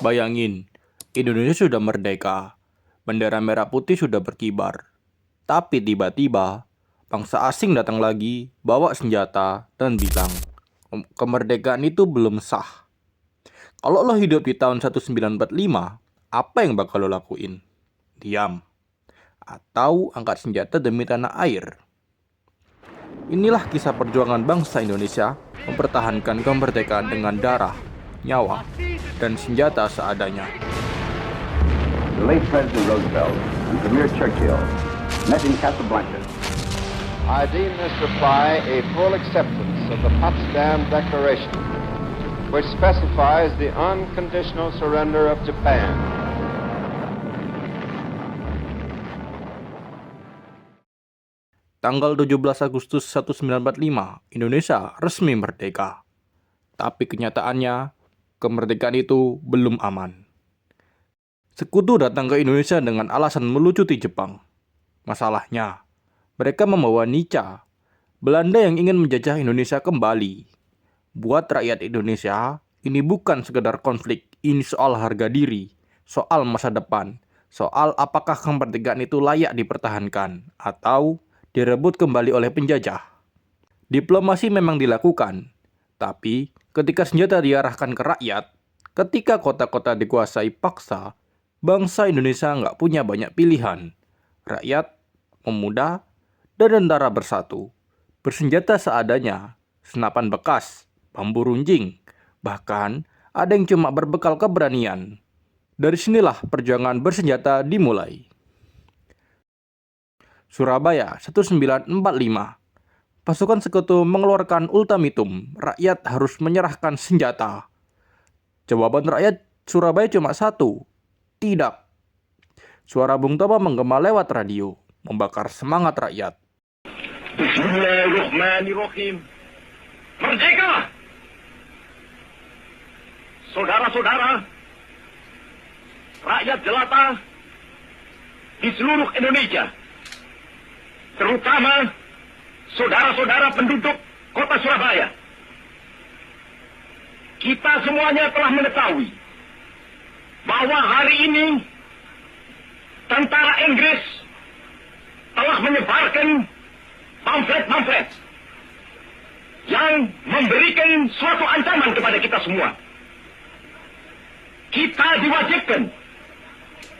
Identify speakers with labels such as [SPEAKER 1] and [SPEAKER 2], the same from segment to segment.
[SPEAKER 1] Bayangin, Indonesia sudah merdeka, bendera merah putih sudah berkibar. Tapi tiba-tiba, bangsa asing datang lagi, bawa senjata, dan bilang, kemerdekaan itu belum sah. Kalau lo hidup di tahun 1945, apa yang bakal lo lakuin? Diam. Atau angkat senjata demi tanah air? Inilah kisah perjuangan bangsa Indonesia mempertahankan kemerdekaan dengan darah, nyawa, dan senjata seadanya.
[SPEAKER 2] The late President Roosevelt and Premier Churchill met in Casablanca.
[SPEAKER 3] I deem this reply a full acceptance of the Potsdam Declaration, which specifies the unconditional surrender of Japan.
[SPEAKER 1] Tanggal 17 Agustus 1945, Indonesia resmi merdeka. Tapi kenyataannya, kemerdekaan itu belum aman. Sekutu datang ke Indonesia dengan alasan melucuti Jepang. Masalahnya, mereka membawa Nietzsche, Belanda yang ingin menjajah Indonesia kembali. Buat rakyat Indonesia, ini bukan sekedar konflik, ini soal harga diri, soal masa depan, soal apakah kemerdekaan itu layak dipertahankan, atau direbut kembali oleh penjajah. Diplomasi memang dilakukan, tapi ketika senjata diarahkan ke rakyat, ketika kota-kota dikuasai paksa, bangsa Indonesia nggak punya banyak pilihan. Rakyat, pemuda, dan tentara bersatu, bersenjata seadanya, senapan bekas, bambu runjing, bahkan ada yang cuma berbekal keberanian. Dari sinilah perjuangan bersenjata dimulai. Surabaya 1945. Pasukan sekutu mengeluarkan ultimatum, rakyat harus menyerahkan senjata. Jawaban rakyat Surabaya cuma satu, tidak. Suara Bung Tomo menggema lewat radio, membakar semangat rakyat.
[SPEAKER 4] Bismillahirrahmanirrahim. Merdeka! Saudara-saudara, rakyat jelata di seluruh Indonesia, terutama saudara-saudara penduduk kota Surabaya. Kita semuanya telah mengetahui bahwa hari ini tentara Inggris telah menyebarkan pamflet-pamflet yang memberikan suatu ancaman kepada kita semua. Kita diwajibkan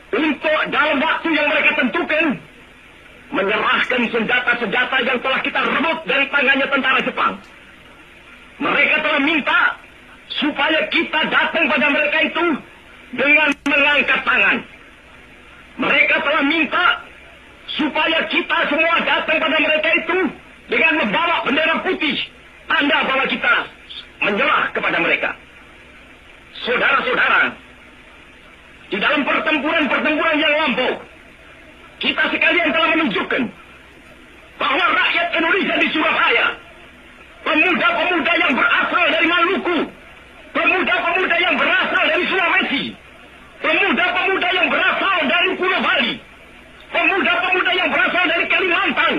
[SPEAKER 4] untuk dalam waktu yang mereka tentukan menyerahkan senjata-senjata yang telah kita rebut dari tangannya tentara Jepang. Mereka telah minta supaya kita datang pada mereka itu dengan mengangkat tangan. Mereka telah minta supaya kita semua datang pada mereka itu dengan membawa bendera putih, tanda bahwa kita menyerah kepada mereka. Saudara-saudara, di dalam pertempuran-pertempuran yang lampau, kita sekalian telah menunjukkan bahwa rakyat Indonesia di Surabaya, pemuda-pemuda yang berasal dari Maluku, pemuda-pemuda yang berasal dari Sulawesi, pemuda-pemuda yang berasal dari Pulau Bali, pemuda-pemuda yang berasal dari Kalimantan,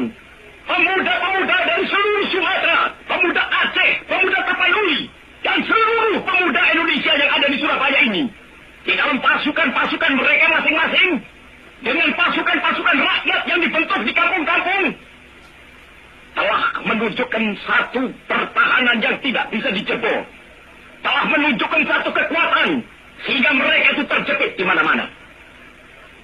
[SPEAKER 4] pemuda-pemuda dari seluruh Sumatera, pemuda Aceh, pemuda Tapanuli, dan seluruh pemuda Indonesia yang ada di Surabaya ini, di dalam pasukan-pasukan mereka masing-masing, dengan pasukan-pasukan rakyat yang dibentuk di kampung-kampung, telah menunjukkan satu pertahanan yang tidak bisa dijebol, telah menunjukkan satu kekuatan sehingga mereka itu terjepit di mana-mana.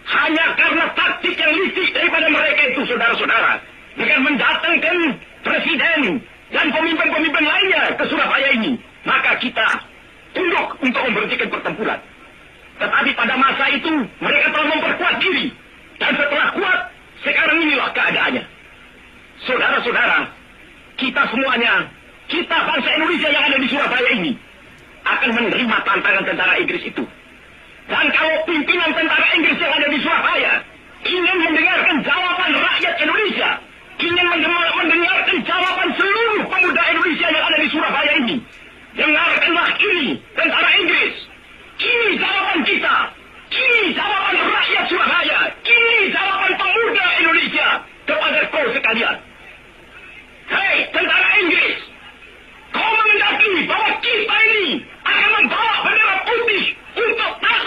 [SPEAKER 4] Hanya karena taktik yang licik daripada mereka itu, saudara-saudara, dengan mendatangkan presiden dan pemimpin-pemimpin lainnya ke Surabaya ini, maka kita tunduk untuk memberhentikan pertempuran. Tetapi pada masa itu mereka telah memperkuat diri, dan setelah kuat, sekarang inilah keadaannya. Saudara-saudara, kita semuanya, kita bangsa Indonesia yang ada di Surabaya ini, akan menerima tantangan tentara Inggris itu. Dan kalau pimpinan tentara Inggris yang ada di Surabaya ingin mendengarkan jawaban rakyat Indonesia, ingin mendengarkan jawaban seluruh pemuda Indonesia yang ada di Surabaya ini, dengarkanlah ini, tentara Inggris. Ini jawaban kita. Ini jawaban rakyat Surabaya. Ini jawaban pemuda Indonesia kepada kau sekalian. Hei, tentara Inggris, kau menghendaki bahwa kita ini akan membawa bendera putih untuk tak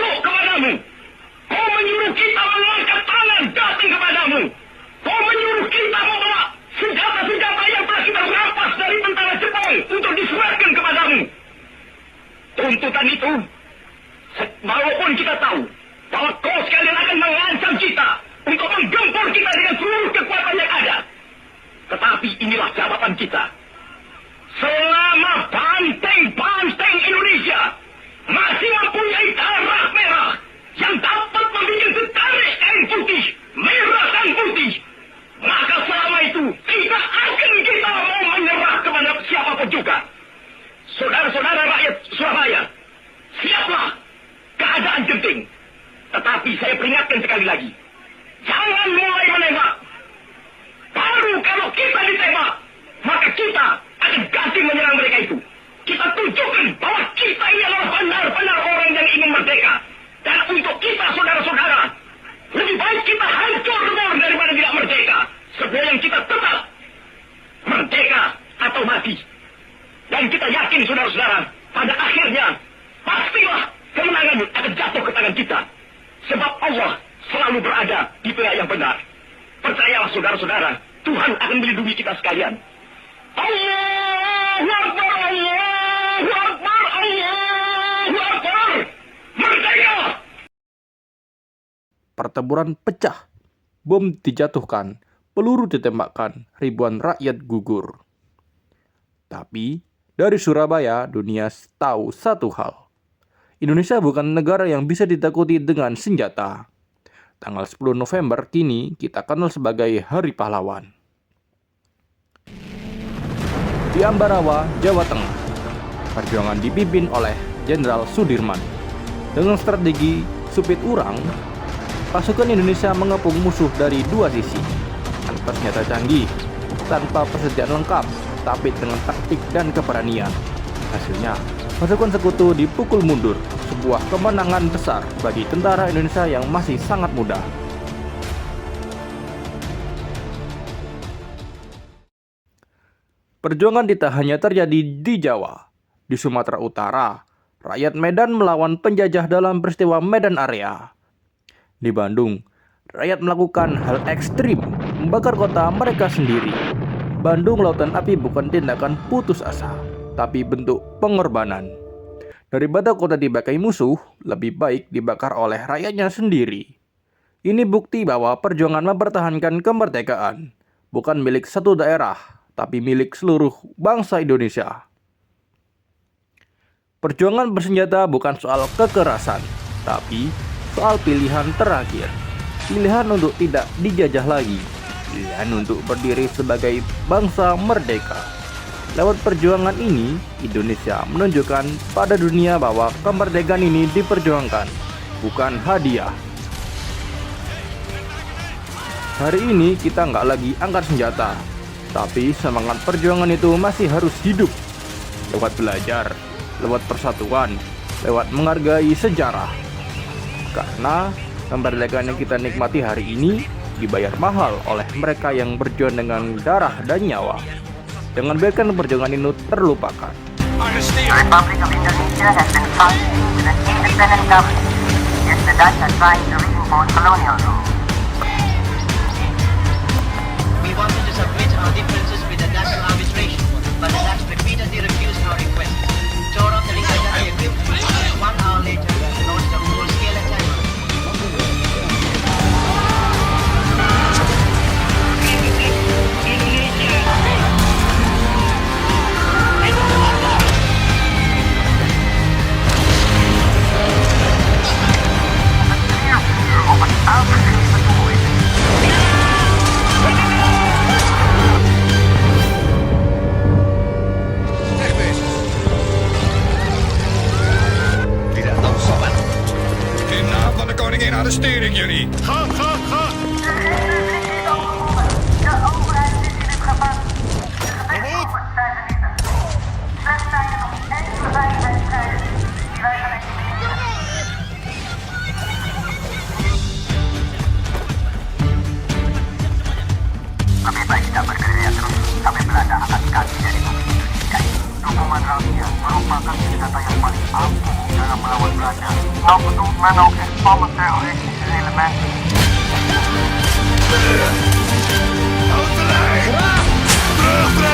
[SPEAKER 4] inilah jawaban kita. Selama banteng-banteng Indonesia masih mempunyai darah merah yang dapat membuat setarik kain putih, merah dan putih, maka selama itu tidak akan kita mau menyerah kepada siapapun juga. Saudara-saudara rakyat Surabaya, siaplah, keadaan genting. Tetapi saya peringatkan sekali lagi, jangan mulai menembak. Baru kalau kita ditembak, maka kita akan ganti menyerang mereka itu. Kita tunjukkan bahwa kita ini adalah benar-benar orang yang ingin merdeka. Dan untuk kita, saudara-saudara, lebih baik kita hancur lebur daripada tidak merdeka. Sebelum kita tetap merdeka atau mati. Dan kita yakin, saudara-saudara, pada akhirnya pastilah kemenangan akan jatuh ke tangan kita. Sebab Allah selalu berada di pihak yang benar. Percayalah, saudara-saudara, Tuhan akan melindungi kita sekalian. Allahu Akbar, Allahu Akbar, Allahu Akbar. Merdeka!
[SPEAKER 1] Pertempuran pecah, bom dijatuhkan, peluru ditembakkan, ribuan rakyat gugur. Tapi, dari Surabaya, dunia tahu satu hal. Indonesia bukan negara yang bisa ditakuti dengan senjata. Tanggal 10 November kini kita kenal sebagai Hari Pahlawan. Di Ambarawa, Jawa Tengah, perjuangan dipimpin oleh Jenderal Sudirman. Dengan strategi supit urang, pasukan Indonesia mengepung musuh dari dua sisi, tanpa senjata canggih, tanpa persediaan lengkap, tapi dengan taktik dan keberanian. Hasilnya, pasukan sekutu dipukul mundur, sebuah kemenangan besar bagi tentara Indonesia yang masih sangat muda. Perjuangan tidak hanya terjadi di Jawa. Di Sumatera Utara, rakyat Medan melawan penjajah dalam peristiwa Medan Area. Di Bandung, rakyat melakukan hal ekstrim, membakar kota mereka sendiri. Bandung Lautan Api bukan tindakan putus asa, tapi bentuk pengorbanan. Daripada kota dibakar musuh, lebih baik dibakar oleh rakyatnya sendiri. Ini bukti bahwa perjuangan mempertahankan kemerdekaan bukan milik satu daerah, tapi milik seluruh bangsa Indonesia. Perjuangan bersenjata bukan soal kekerasan, tapi soal pilihan terakhir. Pilihan untuk tidak dijajah lagi. Pilihan untuk berdiri sebagai bangsa merdeka. Lewat perjuangan ini, Indonesia menunjukkan pada dunia bahwa kemerdekaan ini diperjuangkan, bukan hadiah. Hari ini kita nggak lagi angkat senjata, tapi semangat perjuangan itu masih harus hidup. Lewat belajar, lewat persatuan, lewat menghargai sejarah. Karena kemerdekaan yang kita nikmati hari ini dibayar mahal oleh mereka yang berjuang dengan darah dan nyawa. Jangan biarkan perjuangan ini terlupakan.
[SPEAKER 5] The Republic of Indonesia has been functioning with an independent government, yet the Dutch are trying to reimpose colonial rule.
[SPEAKER 6] We wanted to submit our differences with the Dutch arbitration, but the Dutch repeatedly refused our request, tore up the Ligadani agreement, and 1 hour later launched a full-scale attack.
[SPEAKER 7] Tidak tahu sopan. De naam van de koningin arresteren jullie. Ga, ga, ga.
[SPEAKER 5] De overheid zit in het gevaar. Zijn ze niet. Slechts zijn er nog enkele veiligheidsstrijden die wij gaan executeren. Lebih baik kita bergerilya terus sampai Belanda angkat kaki dari bumi Indonesia. Dukungan rakyat merupakan senjata yang paling ampuh dalam melawan Belanda. Nou bedoelt men ook echt alle terroristische elementen.
[SPEAKER 7] Terug, terug.